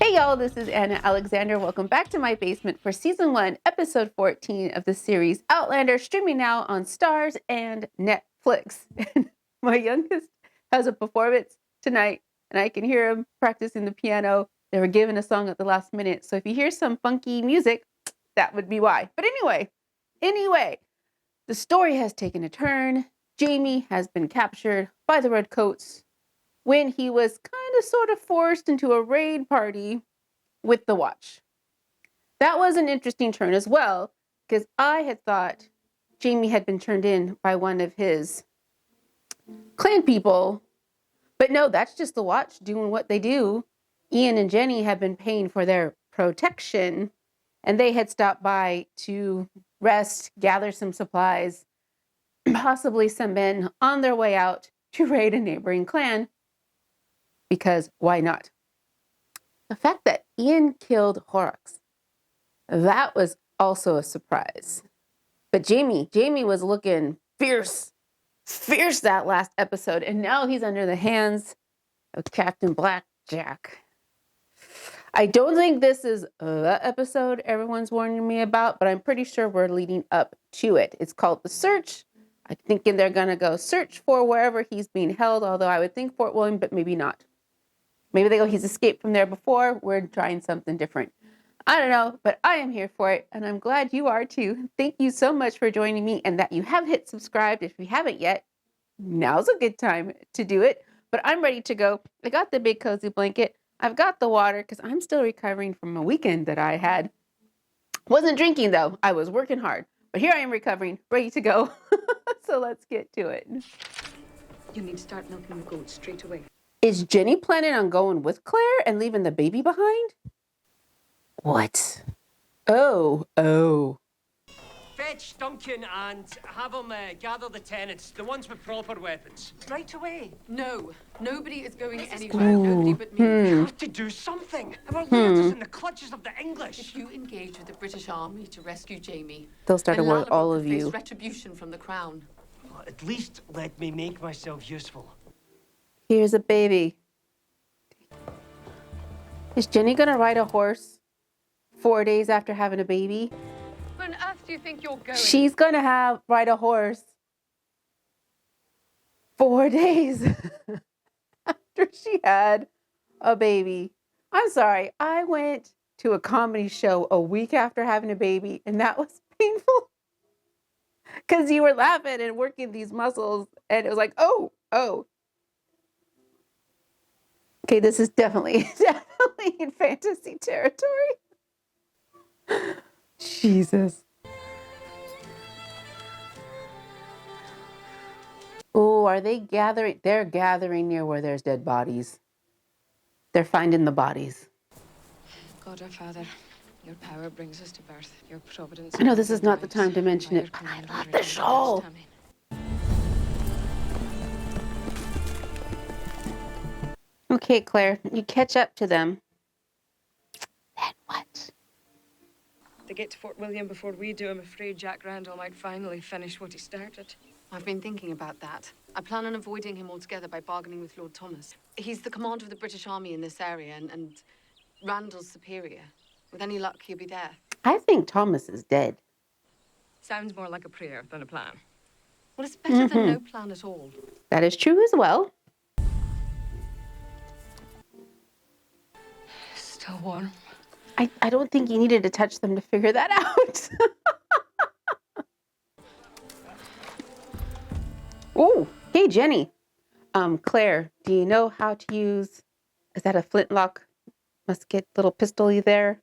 Hey y'all, this is Anna Alexander. Welcome back to my basement for season 1, episode 14 of the series Outlander, streaming now on Starz and Netflix. And my youngest has a performance tonight, and I can hear him practicing the piano. They were given a song at the last minute, so if you hear some funky music, that would be why. But anyway, the story has taken a turn. Jamie has been captured by the redcoats when he was kind of sort of forced into a raid party with the watch. That was an interesting turn as well, because I had thought Jamie had been turned in by one of his clan people. But no, that's just the watch doing what they do. Ian and Jenny have been paying for their protection, and they had stopped by to rest, gather some supplies, possibly some men on their way out to raid a neighboring clan. Because why not? The fact that Ian killed Horrocks, that was also a surprise. But Jamie was looking fierce that last episode. And now he's under the hands of Captain Blackjack. I don't think this is the episode everyone's warning me about, but I'm pretty sure we're leading up to it. It's called The Search. I'm thinking they're going to go search for wherever he's being held, although I would think Fort William, but maybe not. Maybe they go, he's escaped from there before. We're trying something different. I don't know, but I am here for it, and I'm glad you are too. Thank you so much for joining me, and that you have hit subscribe. If you haven't yet, now's a good time to do it. But I'm ready to go. I got the big cozy blanket. I've got the water because I'm still recovering from a weekend that I had. Wasn't drinking though. I was working hard. But here I am recovering, ready to go. So let's get to it. You need to start milking the goats straight away. Is Jenny planning on going with Claire and leaving the baby behind? What? Oh. Fetch Duncan and have him gather the tenants, the ones with proper weapons. Right away. No, nobody is going anywhere. Nobody but me. We have to do something. Our leaders is in the clutches of the English. If you engage with the British Army to rescue Jamie, they'll start to work all of face you. Retribution from the crown. Well, at least let me make myself useful. Here's a baby. Is Jenny gonna ride a horse 4 days after having a baby? Where on earth do you think you're going? She's gonna ride a horse 4 days after she had a baby. I'm sorry. I went to a comedy show a week after having a baby, and that was painful. Because you were laughing and working these muscles, and it was like, oh. Okay, this is definitely in fantasy territory. Jesus. Oh, are they gathering? They're gathering near where there's dead bodies. They're finding the bodies. God, our Father, your power brings us to birth. Your providence. I know this is not the time to mention it, but I love the show. Okay, Claire, you catch up to them. Then what? To get to Fort William before we do, I'm afraid Jack Randall might finally finish what he started. I've been thinking about that. I plan on avoiding him altogether by bargaining with Lord Thomas. He's the commander of the British Army in this area, and Randall's superior. With any luck, he'll be there. I think Thomas is dead. Sounds more like a prayer than a plan. Well, it's better than no plan at all. That is true as well. Still warm. I don't think you needed to touch them to figure that out. Oh, hey, Jenny. Claire, do you know how to use, is that a flintlock musket, little pistol-y there?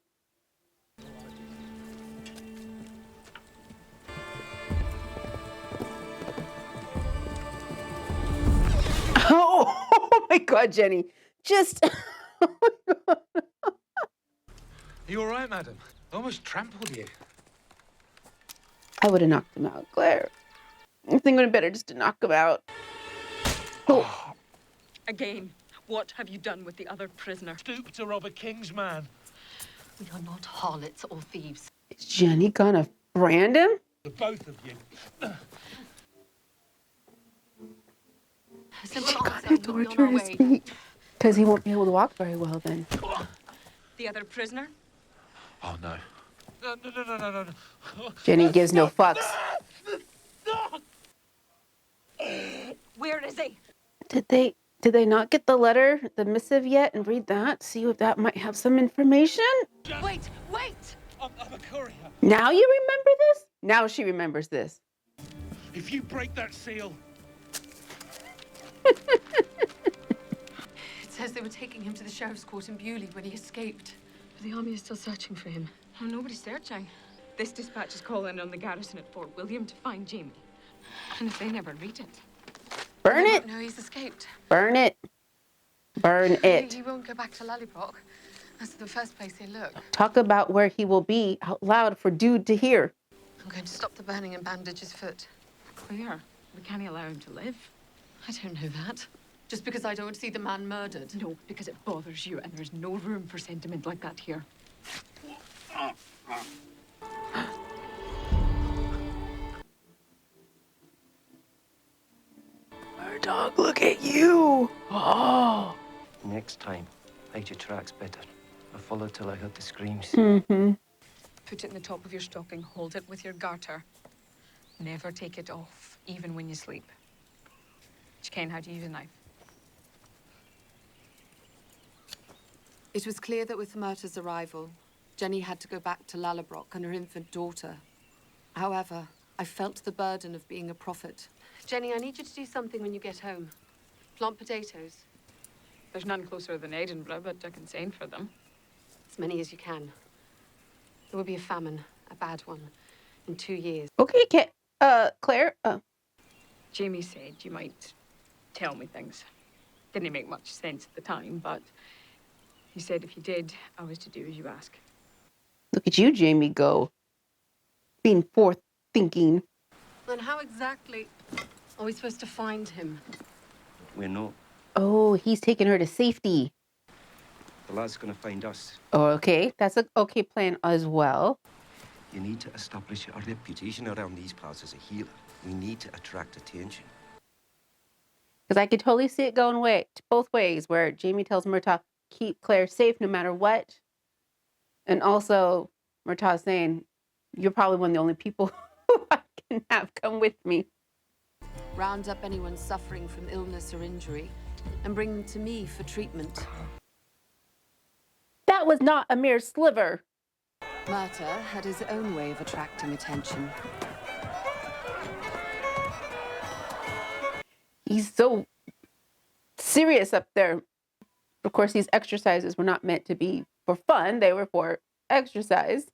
Oh my God, Jenny. Just, oh my God. Are you all right, madam? I almost trampled you. I would have knocked him out, Claire. I think it would have been better just to knock him out. Oh. Again, what have you done with the other prisoner? Stoop to rob a king's man. We are not harlots or thieves. Is Jenny gonna brand him? The both of you. She gotta torture his feet. Because he won't be able to walk very well then. The other prisoner? Oh, no. No. Jenny gives no fucks. Where is he? Did they not get the letter, the missive yet, and read that? See if that might have some information? Wait! I'm a courier. Now you remember this? Now she remembers this. If you break that seal... It says they were taking him to the sheriff's court in Bewley when he escaped. But the army is still searching for him. Oh, nobody's searching. This dispatch is calling on the garrison at Fort William to find Jamie. And if they never read it... Burn it! No, he's escaped. Burn it. Burn it. He won't go back to Lallybroch. That's the first place they look. Talk about where he will be out loud for dude to hear. I'm going to stop the burning and bandage his foot. Clear. We can't allow him to live. I don't know that. Just because I don't want to see the man murdered. No, because it bothers you, and there's no room for sentiment like that here. Murdoch, look at you. Oh. Next time, hide your tracks better. I followed till I heard the screams. Mm-hmm. Put it in the top of your stocking. Hold it with your garter. Never take it off, even when you sleep. Do you ken how to use a knife? It was clear that with Murtagh's arrival, Jenny had to go back to Lallybroch and her infant daughter. However, I felt the burden of being a prophet. Jenny, I need you to do something when you get home. Plant potatoes. There's none closer than Edinburgh, but I can send for them. As many as you can. There will be a famine, a bad one, in 2 years. Okay, Claire. Jamie said you might tell me things. Didn't make much sense at the time, but he said if you did, I was to do as you ask. Look at you, Jamie, go. Being forth-thinking. Then how exactly are we supposed to find him? We're not. Oh, he's taking her to safety. The lad's gonna find us. Oh, okay. That's an okay plan as well. You need to establish a reputation around these parts as a healer. We need to attract attention. Because I could totally see it going both ways, where Jamie tells Murtaugh, keep Claire safe no matter what. And also, Murtaugh saying, you're probably one of the only people who I can have come with me. Round up anyone suffering from illness or injury and bring them to me for treatment. That was not a mere sliver. Murtaugh had his own way of attracting attention. He's so serious up there. Of course, these exercises were not meant to be for fun. They were for exercise.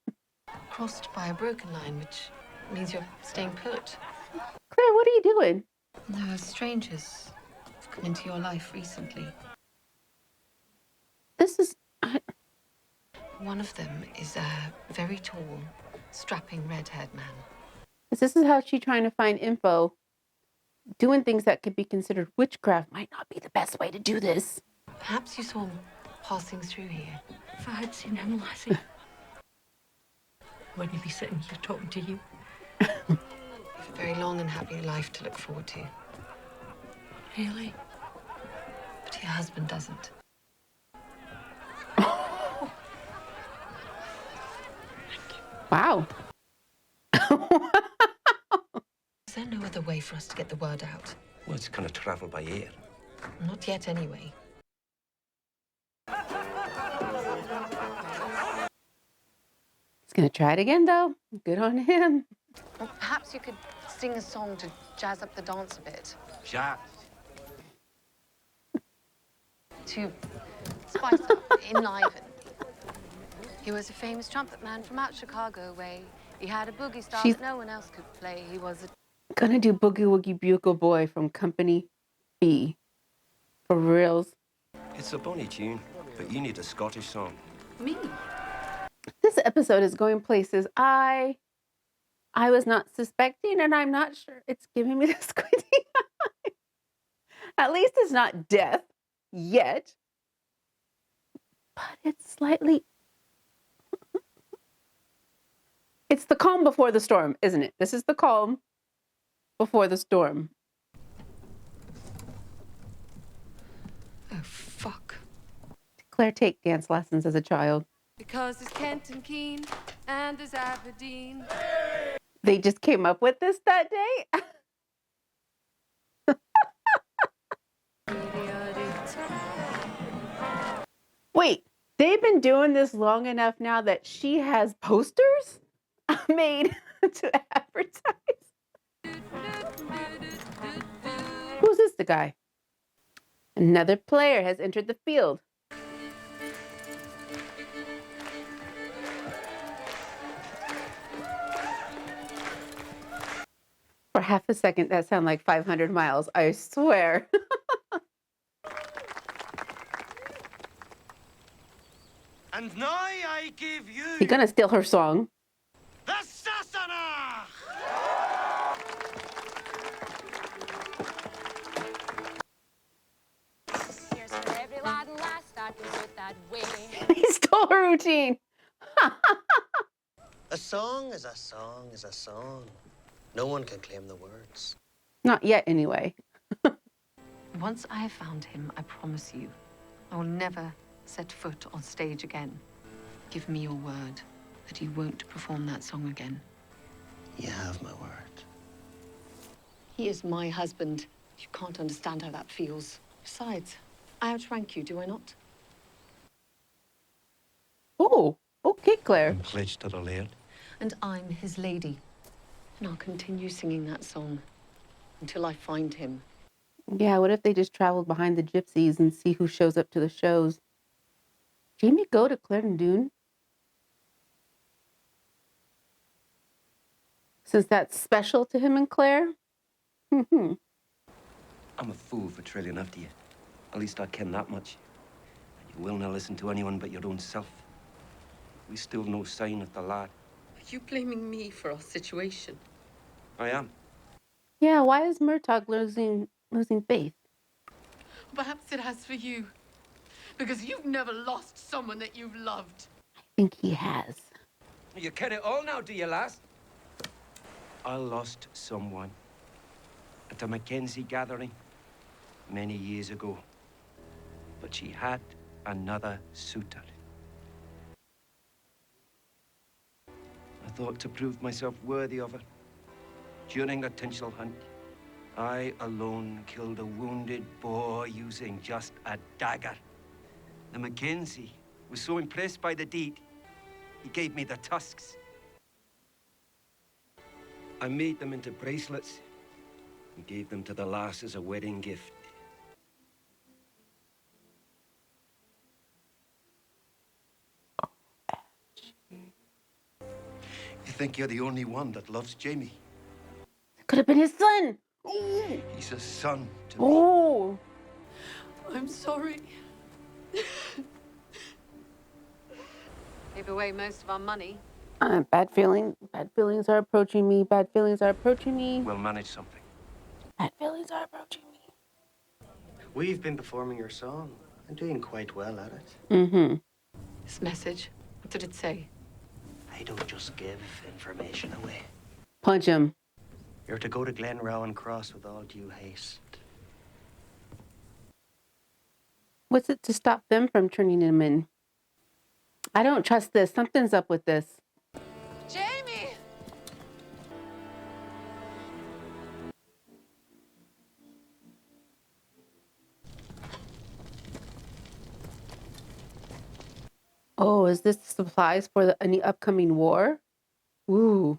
Crossed by a broken line, which means you're staying put. Claire, what are you doing? There are strangers who've come into your life recently. This is... One of them is a very tall, strapping red-haired man. This is how she's trying to find info. Doing things that could be considered witchcraft might not be the best way to do this. Perhaps you saw him passing through here. If I had seen him, Lassie, I wouldn't be sitting here talking to you. You've a very long and happy life to look forward to. Really? But your husband doesn't. Wow. Is there no other way for us to get the word out? Word's gonna travel by air. Not yet, anyway. He's going to try it again, though. Good on him. Or perhaps you could sing a song to jazz up the dance a bit. Jazz. To spice up, enliven. He was a famous trumpet man from out Chicago way. He had a boogie style that no one else could play. He was a... Gonna do Boogie Woogie Bugle Boy from Company B. For reals. It's a bonny tune, but you need a Scottish song. Me? This episode is going places I was not suspecting, and I'm not sure it's giving me the squinty eye. At least it's not death yet. But it's slightly... It's the calm before the storm, isn't it? This is the calm before the storm. Oh, fuck. Did Claire take dance lessons as a child? Because there's Kent and Keene, and there's Aberdeen. They just came up with this that day? Wait, they've been doing this long enough now that she has posters made to advertise? Who's this, the guy? Another player has entered the field. For half a second, that sounded like 500 miles, I swear. And now I give you He's gonna steal her song. the Sassanach! Here's for every lad and lass that goes out that way. He stole her routine. A song is a song is a song. No one can claim the words. Not yet, anyway. Once I have found him, I promise you, I will never set foot on stage again. Give me your word that you won't perform that song again. You have my word. He is my husband. You can't understand how that feels. Besides, I outrank you, do I not? Oh, okay, Claire. I'm pledged to the laird. And I'm his lady. And I'll continue singing that song until I find him. Yeah, what if they just traveled behind the gypsies and see who shows up to the shows? Jamie go to Clarendon? Since that's special to him and Claire? I'm a fool for trailing after you. At least I ken that much. And you will not listen to anyone but your own self. We still no sign of the lad. Are you blaming me for our situation? I am. Yeah, why is Murtagh losing faith? Perhaps it has for you. Because you've never lost someone that you've loved. I think he has. You ken it all now, do you, lass? I lost someone at a Mackenzie gathering many years ago. But she had another suitor. I thought to prove myself worthy of her. During the Tinchel hunt, I alone killed a wounded boar using just a dagger. The Mackenzie was so impressed by the deed, he gave me the tusks. I made them into bracelets and gave them to the lass as a wedding gift. You think you're the only one that loves Jamie? Could have been his son. Ooh. He's a son to me. Oh. I'm sorry. Gave away most of our money. Bad feelings. Bad feelings are approaching me. Bad feelings are approaching me. We'll manage something. Bad feelings are approaching me. We've been performing your song and doing quite well at it. Mm-hmm. This message, what did it say? I don't just give information away. Punch him. You're to go to Glenrowan Cross with all due haste. What's it to stop them from turning him in? I don't trust this. Something's up with this. Jamie! Oh, is this supplies for any upcoming war? Ooh.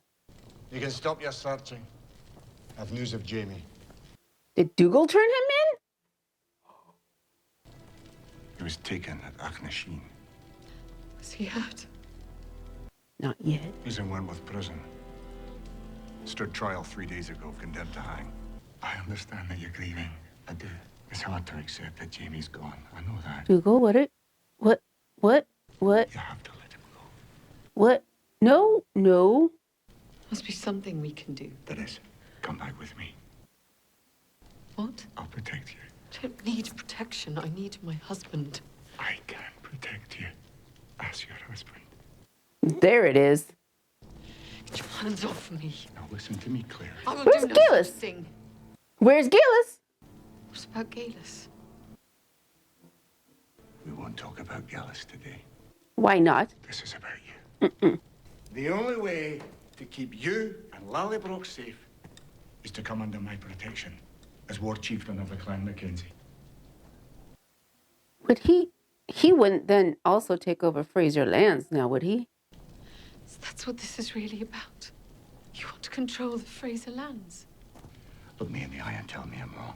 You can stop your searching. I've news of Jamie. Did Dougal turn him in? He was taken at Achnasheen. Was he hurt? Not yet. He's in Wentworth prison. Stood trial 3 days ago, condemned to hang. I understand that you're grieving. I do. It's hard to accept that Jamie's gone. I know that. Dougal, what? You have to let him go. What? No. Must be something we can do. There is. Come back with me. What? I'll protect you. I don't need protection. I need my husband. I can protect you as your husband. There it is. Get your hands off me. Now listen to me, Claire. I will Where's do no Gillis? such thing. Where's Gillis? What about Galus? We won't talk about Gallus today. Why not? This is about you. The only way to keep you and Lallybroch safe is to come under my protection as war chieftain of the Clan Mackenzie. Would he wouldn't then also take over Fraser lands now, would he? So that's what this is really about. You want to control the Fraser lands. Look me in the eye and tell me I'm wrong.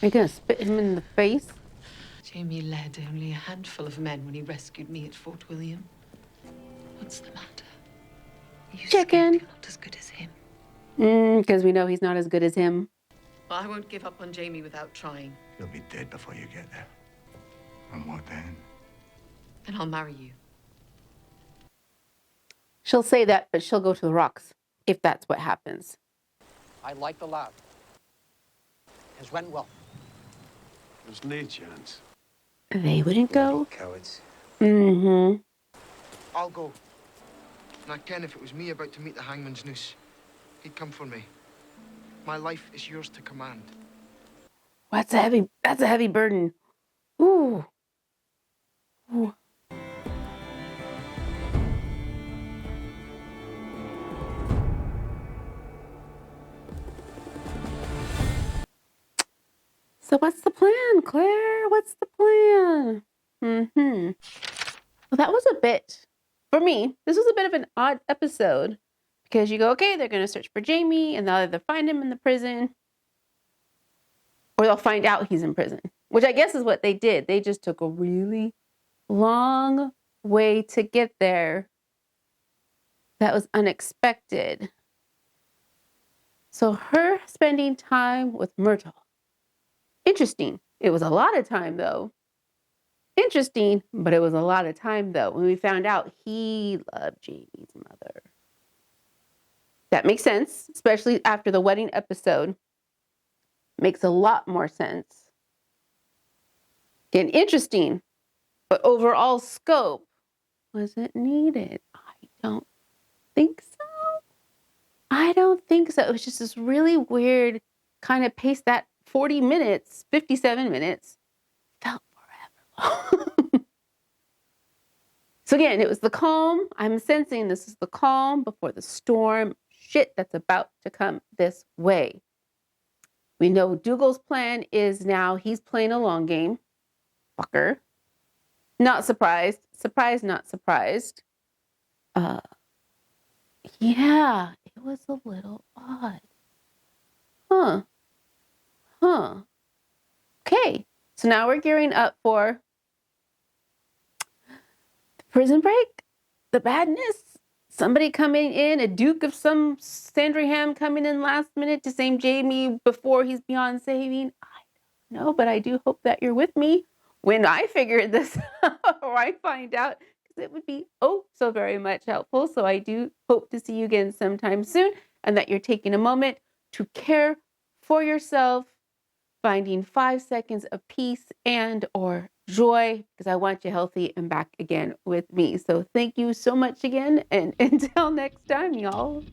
Are you gonna spit him in the face? Jamie led only a handful of men when he rescued me at Fort William. What's the matter? Are you scared Chicken. you're not as good as him? Because we know he's not as good as him. Well, I won't give up on Jamie without trying. You'll be dead before you get there. And what then? And I'll marry you. She'll say that, but she'll go to the rocks if that's what happens. I like the lad. Has went well. There's no chance. They wouldn't go. Cowards. Mm-hmm. I'll go. And I ken if it was me about to meet the hangman's noose, he'd come for me. My life is yours to command. That's a heavy burden. Ooh. Ooh. So what's the plan, Claire? What's the plan? Well, that was a bit, for me, this was a bit of an odd episode because you go, okay, they're going to search for Jamie and they'll either find him in the prison or they'll find out he's in prison, which I guess is what they did. They just took a really long way to get there. That was unexpected. So her spending time with Myrtle. Interesting. It was a lot of time, though. Interesting, but it was a lot of time, though, when we found out he loved Jamie's mother. That makes sense, especially after the wedding episode. Makes a lot more sense. Again, interesting, but overall scope, was it needed? I don't think so. I don't think so. It was just this really weird kind of pace. That 40 minutes, 57 minutes, felt forever long. So again, it was the calm. I'm sensing this is the calm before the storm. Shit that's about to come this way. We know Dougal's plan is now he's playing a long game. Fucker. Not surprised. Surprised, not surprised. Yeah, it was a little odd. Okay, so now we're gearing up for the prison break, the badness, somebody coming in, a duke of some Sandringham coming in last minute to save Jamie before he's beyond saving. I don't know, but I do hope that you're with me when I figure this out or I find out, because it would be oh so very much helpful. So I do hope to see you again sometime soon and that you're taking a moment to care for yourself, finding 5 seconds of peace and or joy, because I want you healthy and back again with me. So thank you so much again, and until next time, y'all.